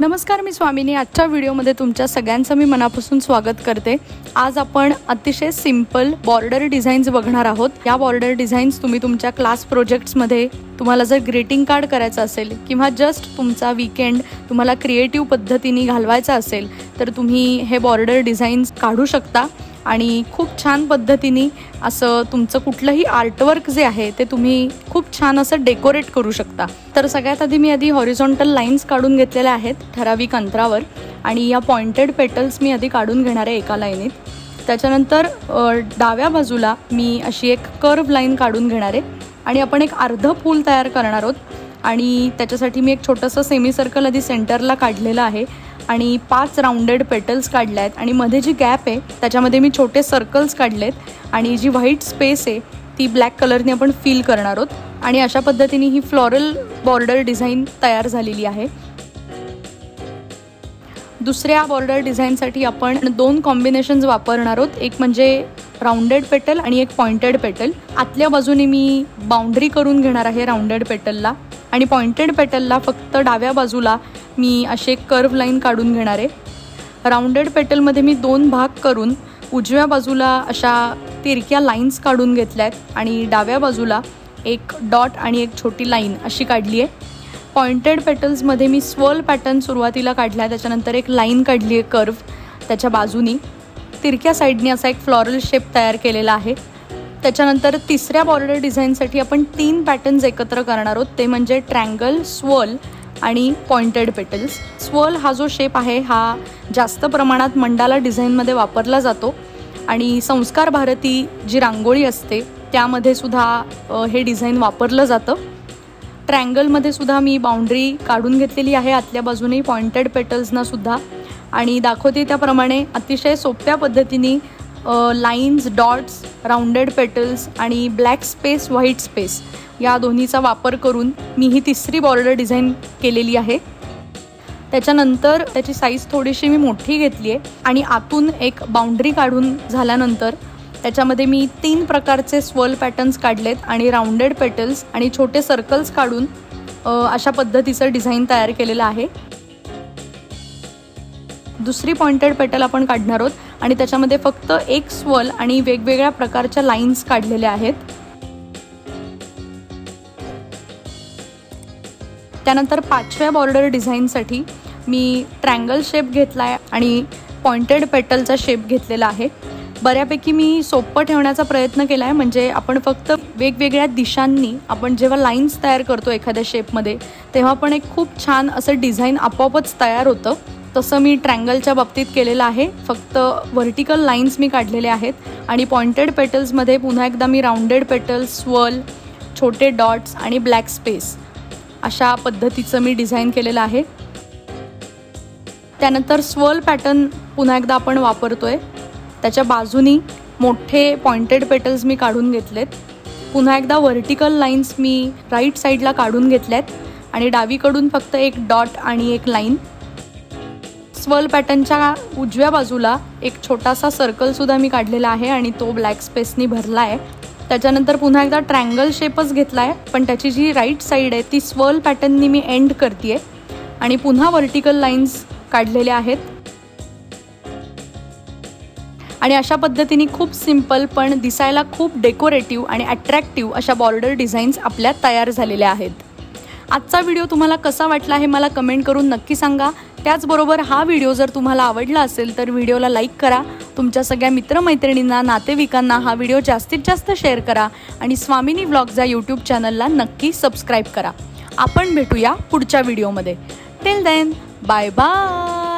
नमस्कार, मी स्वामिनी। आजच्या व्हिडिओमध्ये तुमच्या सगळ्यांचं मी मनापासून स्वागत करते। आज आपण अतिशय सिंपल बॉर्डर डिझाईन्स बघणार आहोत। या बॉर्डर डिझाईन्स तुम्ही तुमच्या क्लास प्रोजेक्ट्समध्ये तुम्हाला जर ग्रीटिंग कार्ड करायचं असेल किंवा जस्ट तुमचा वीकेंड तुम्हाला क्रिएटिव्ह पद्धतीने घालवायचा असेल तर तुम्ही हे बॉर्डर डिझाईन्स काढू शकता आणि खूप छान पद्धतीने असं तुमचं कुठलंही आर्टवर्क जे आहे ते तुम्ही खूप छान असं डेकोरेट करू शकता। तर सगळ्यात आधी मी हॉरिझॉन्टल लाईन्स काढून घेतलेल्या आहेत ठराविक अंतरावर आणि या पॉइंटेड पेटल्स मी आधी काढून घेणार आहे एका लाईनीत। त्याच्यानंतर डाव्या बाजूला मी अशी एक कर्व लाईन काढून घेणार आहे आणि आपण एक अर्ध फूल तयार करणार आहोत आणि त्याच्यासाठी मी एक छोटंसं सेमी सर्कल आधी सेंटरला काढलेलं आहे आणि 5 राउंडेड पेटल्स काढले आहेत आणि मध्ये जी गॅप आहे त्याच्यामध्ये मी छोटे सर्कल्स काढलेत आणि जी व्हाईट स्पेस आहे ती ब्लॅक कलरने आपण फिल करणार आहोत आणि अशा पद्धतीने ही फ्लोरल बॉर्डर डिझाईन तयार झालेली आहे। दुसऱ्या बॉर्डर डिझाईनसाठी आपण 2 कॉम्बिनेशन्स वापरणार आहोत, एक म्हणजे राउंडेड पेटल आणि एक पॉइंटेड पेटल। आतल्या बाजूने मी बाउंड्री करून घेणार आहे राउंडेड पेटलला आणि पॉइंटेड पेटलला फक्त डाव्या बाजूला मी अशी एक कर्व लाईन काढून घेणार आहे। राउंडेड पेटलमध्ये मी 2 भाग करून उजव्या बाजूला अशा तिरक्या लाईन्स काढून घेतल्या आहेत आणि डाव्या बाजूला एक डॉट आणि एक छोटी लाईन अशी काढली आहे। पॉइंटेड पेटल्समध्ये मी स्वर्ल पॅटर्न सुरुवातीला काढला आहे, त्याच्यानंतर एक लाईन काढली आहे कर्व त्याच्या बाजूनी, तिरक्या साईडने असा एक फ्लॉरल शेप तयार केलेला आहे। त्याच्यानंतर तिसऱ्या बॉर्डर डिझाईनसाठी आपण 3 पॅटर्न्स एकत्र करणार आहोत, ते म्हणजे ट्रँगल, स्वर्ल आणि पॉइंटेड पेटल्स। स्वर्ल हा जो शेप आहे हा जास्त प्रमाणात मंडाला डिझाईनमध्ये वापरला जातो आणि संस्कार भारती जी रांगोळी असते त्यामध्ये सुद्धा हे डिझाईन वापरलं जातं। ट्रँगलमध्ये सुद्धा मी बाउंड्री काढून घेतलेली आहे आतल्या बाजूने पॉइंटेड पेटल्सना सुद्धा आणि दाखवते त्याप्रमाणे अतिशय सोप्या पद्धतीने लाईन्स, डॉट्स, राउंडेड पेटल्स आणि ब्लॅक स्पेस, व्हाईट स्पेस या दोन्हीचा वापर करून मी ही तिसरी बॉर्डर डिझाईन केलेली आहे। त्याच्यानंतर त्याची साईज थोडीशी मी मोठी घेतली आहे आणि आतून एक बाउंड्री काढून झाल्यानंतर त्याच्यामध्ये मी 3 प्रकारचे स्वर्ल पॅटर्न्स काढलेत आणि राउंडेड पेटल्स आणि छोटे सर्कल्स काढून अशा पद्धतीचं डिझाईन तयार केलेलं आहे। दुसरी पॉइंटेड पेटल आपण काढणार आहोत आणि त्याच्यामध्ये फक्त एक स्वर्ल आणि वेगवेगळ्या प्रकारच्या लाईन्स काढलेल्या आहेत। त्यानंतर 5व्या बॉर्डर डिझाईनसाठी मी ट्रँगल शेप घेतला आहे आणि पॉइंटेड पेटलचा शेप घेतलेला आहे। बऱ्यापैकी मी सोपं ठेवण्याचा प्रयत्न केला आहे, म्हणजे आपण फक्त वेगवेगळ्या दिशांनी आपण जेव्हा लाईन्स तयार करतो एखाद्या शेपमध्ये तेव्हा पण एक खूप छान असं डिझाईन आपोआपच तयार होतं। तसं मी ट्रँगलच्या बाबतीत केलेलं आहे, फक्त व्हर्टिकल लाईन्स मी काढलेल्या आहेत आणि पॉइंटेड पेटल्समध्ये पुन्हा एकदा मी राउंडेड पेटल्स, स्वर्ल, छोटे डॉट्स आणि ब्लॅक स्पेस अशा पद्धतीचं मी डिझाईन केलेलं आहे। त्यानंतर स्वर्ल पॅटर्न पुन्हा एकदा आपण वापरतोय, त्याच्या बाजूनी मोठे पॉइंटेड पेटल्स मी काढून घेतलेत। पुन्हा एकदा व्हर्टिकल लाईन्स मी राईट साईडला काढून घेतल्यात आणि डावीकडून फक्त एक डॉट आणि एक लाईन। स्वर्ल पॅटर्नच्या उजव्या बाजूला एक छोटासा सर्कलसुद्धा मी काढलेला आहे आणि तो ब्लॅक स्पेसनी भरला आहे। त्याच्यानंतर पुन्हा एकदा ट्रँगल शेपच घेतला आहे, पण त्याची जी राईट साईड आहे ती स्वर्ल पॅटर्ननी मी एंड करते आणि पुन्हा व्हर्टिकल लाईन्स काढलेल्या आहेत आणि अशा पद्धतीने खूप सिंपल पण दिसायला खूप डेकोरेटिव्ह आणि अट्रॅक्टिव्ह अशा बॉर्डर डिझाईन्स आपल्या तयार झालेल्या आहेत। आजचा व्हिडिओ तुम्हाला कसा वाटला हे मला कमेंट करून नक्की सांगा। त्याचबरोबर हा व्हिडिओ जर तुम्हाला आवडला असेल तर व्हिडिओला लाईक करा, तुमच्या सगळ्या मित्रमैत्रिणींना, नातेवाईकांना हा व्हिडिओ जास्तीत जास्त शेअर करा आणि स्वामिनी व्लॉग्स या यूट्यूब चॅनलला नक्की सबस्क्राईब करा। आपण भेटूया पुढच्या व्हिडिओमध्ये। Till then, bye bye.